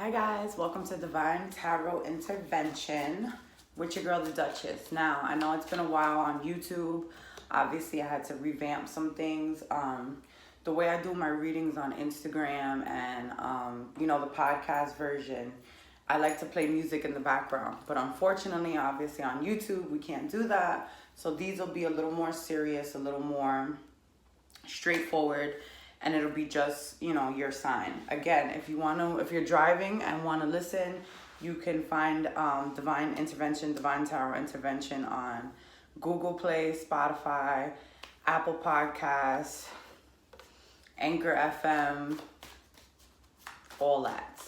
Hi guys, welcome to Divine Tarot Intervention with your girl the Duchess. Now, I know it's been a while on YouTube. Obviously, I had to revamp some things. The way I do my readings on Instagram and, the podcast version, I like to play music in the background. But unfortunately, obviously on YouTube, we can't do that. So these will be a little more serious, a little more straightforward. And it'll be just, your sign. Again, if you're driving and want to listen, you can find Divine Tarot Intervention on GooglePlay, Spotify, ApplePodcast, AnchorFM, all that.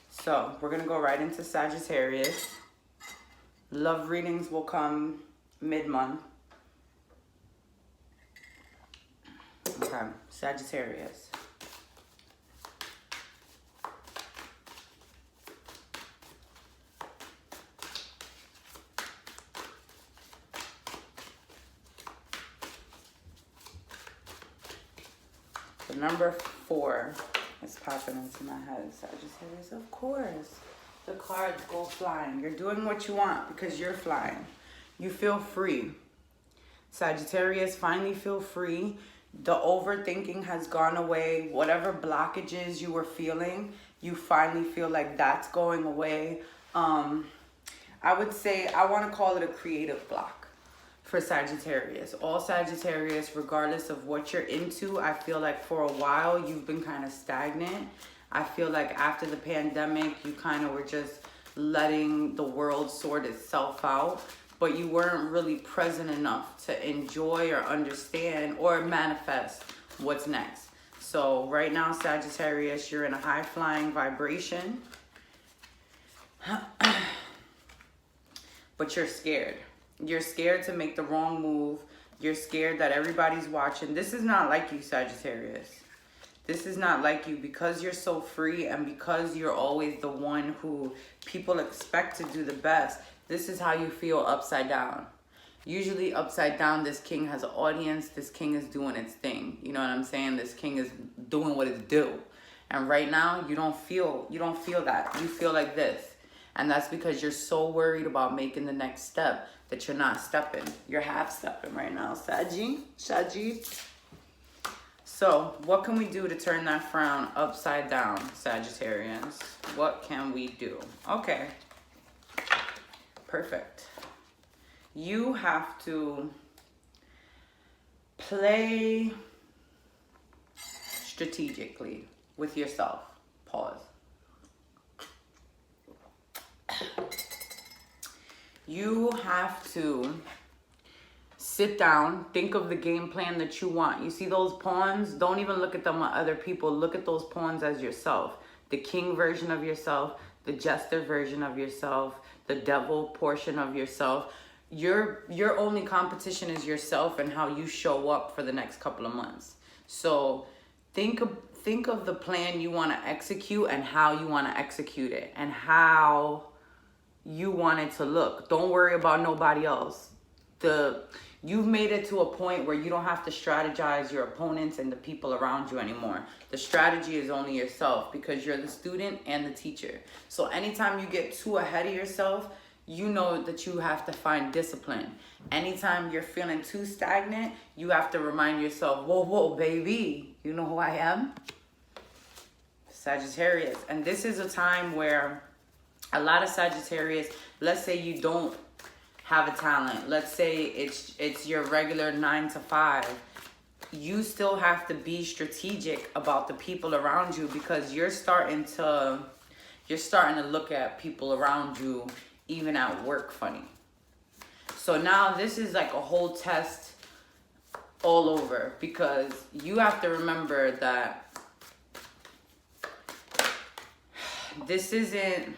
So we're going to go right into Sagittarius. Love readings will come mid-month. Okay, Sagittarius. The number 4 is popping into my head. Sagittarius, of course. The cards go flying. You're doing what you want because you're flying. You feel free. Sagittarius, finally feel free. The overthinking has gone away. Whatever blockages you were feeling, you finally feel like that's going away. I would say, I want to call it a creative block for Sagittarius. All Sagittarius, regardless of what you're into, I feel like for a while you've been kind of stagnant. I feel like after the pandemic, you kind of were just letting the world sort itself out. But you weren't really present enough to enjoy or understand or manifest what's next. So right now, Sagittarius, you're in a high-flying vibration. But you're scared. You're scared to make the wrong move. You're scared that everybody's watching. This is not like you, Sagittarius. This is not like you because you're so free and because you're always the one who people expect to do the best. This is how you feel upside down. Usually upside down, this king has an audience. This king is doing its thing. You know what I'm saying? This king is doing what it's due. And right now, you don't feel that. You feel like this. And that's because you're so worried about making the next step that you're not stepping. You're half stepping right now, Saggy. So what can we do to turn that frown upside down, Sagittarians? What can we do? Okay. Perfect. You have to play strategically with yourself. Pause. You have to sit down, think of the game plan that you want. You see those pawns? Don't even look at them with other people. Look at those pawns as yourself. The king version of yourself, the jester version of yourself, the devil portion of yourself. Your only competition is yourself and how you show up for the next couple of months. So think of the plan you want to execute and how you want to execute it and how you want it to look. Don't worry about nobody else. You've made it to a point where you don't have to strategize your opponents and the people around you anymore. The strategy is only yourself because you're the student and the teacher. So anytime you get too ahead of yourself, you know that you have to find discipline. Anytime you're feeling too stagnant, you have to remind yourself, whoa, baby, you know who I am? Sagittarius. And this is a time where a lot of Sagittarius, let's say you don't have a talent. Let's say it's your regular 9 to 5. You still have to be strategic about the people around you because you're starting to look at people around you even at work funny. So now this is like a whole test all over because you have to remember that this isn't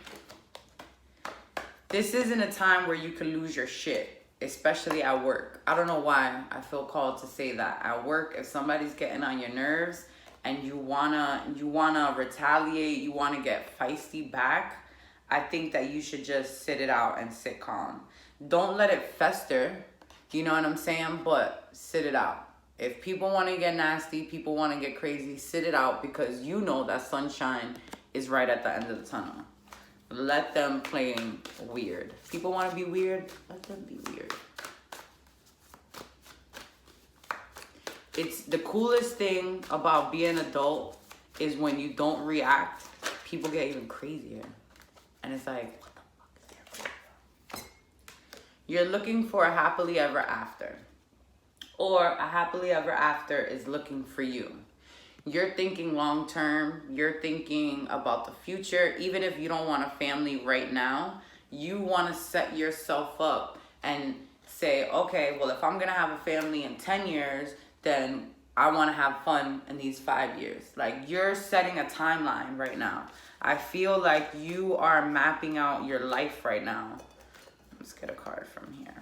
a time where you can lose your shit, especially at work. I don't know why I feel called to say that. At work, if somebody's getting on your nerves and you wanna retaliate, you wanna get feisty back, I think that you should just sit it out and sit calm. Don't let it fester, you know what I'm saying? But sit it out. If people want to get nasty, people want to get crazy, sit it out because you know that sunshine is right at the end of the tunnel. Let them playing weird. People want to be weird, let them be weird. It's the coolest thing about being an adult is when you don't react, people get even crazier. And it's like, what the fuck is there? You're looking for a happily ever after. Or a happily ever after is looking for you. You're thinking long term. You're thinking about the future. Even if you don't want a family right now, you want to set yourself up and say, okay, well, if I'm going to have a family in 10 years, then I want to have fun in these 5 years. Like, you're setting a timeline right now. I feel like you are mapping out your life right now. Let's get a card from here.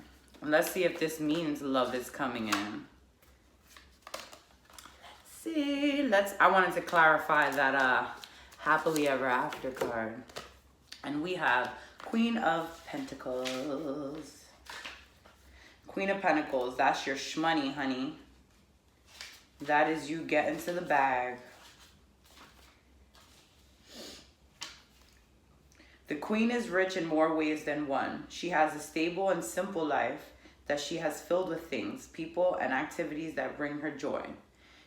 Let's see if this means love is coming in. See, I wanted to clarify that happily ever after card. And we have Queen of Pentacles. Queen of Pentacles, that's your shmoney, honey. That is you getting to the bag. The Queen is rich in more ways than one. She has a stable and simple life that she has filled with things, people, and activities that bring her joy.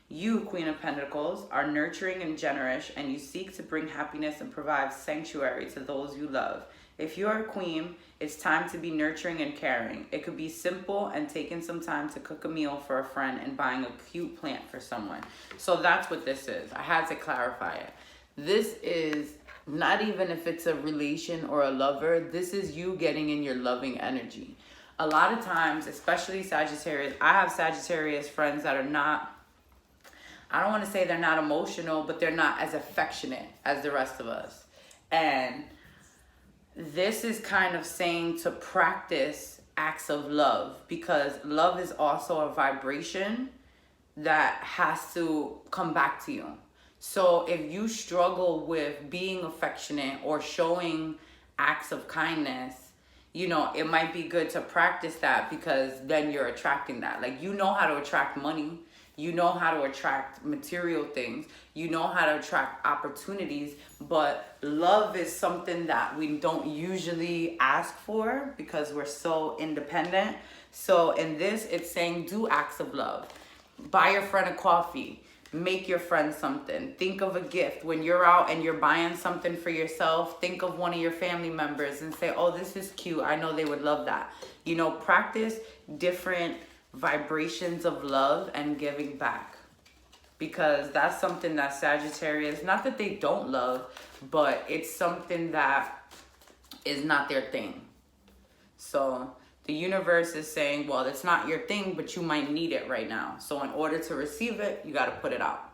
You, Queen of Pentacles, are nurturing and generous, and you seek to bring happiness and provide sanctuary to those you love. If you are a queen, it's time to be nurturing and caring. It could be simple and taking some time to cook a meal for a friend and buying a cute plant for someone. So that's what this is. I had to clarify it. This is not even if it's a relation or a lover. This is you getting in your loving energy. A lot of times, especially Sagittarius, I have Sagittarius friends that are not, I don't want to say they're not emotional, but they're not as affectionate as the rest of us. And this is kind of saying to practice acts of love, because love is also a vibration that has to come back to you. So if you struggle with being affectionate or showing acts of kindness, you know, it might be good to practice that, because then you're attracting that. Like, you know how to attract money. You know how to attract material things. You know how to attract opportunities. But love is something that we don't usually ask for because we're so independent. So in this, it's saying do acts of love. Buy your friend a coffee. Make your friend something. Think of a gift. When you're out and you're buying something for yourself, think of one of your family members and say, oh, this is cute. I know they would love that. You know, practice different vibrations of love and giving back, because that's something that Sagittarius, not that they don't love, but it's something that is not their thing. So the universe is saying, well, it's not your thing, but you might need it right now. So in order to receive it, you got to put it out.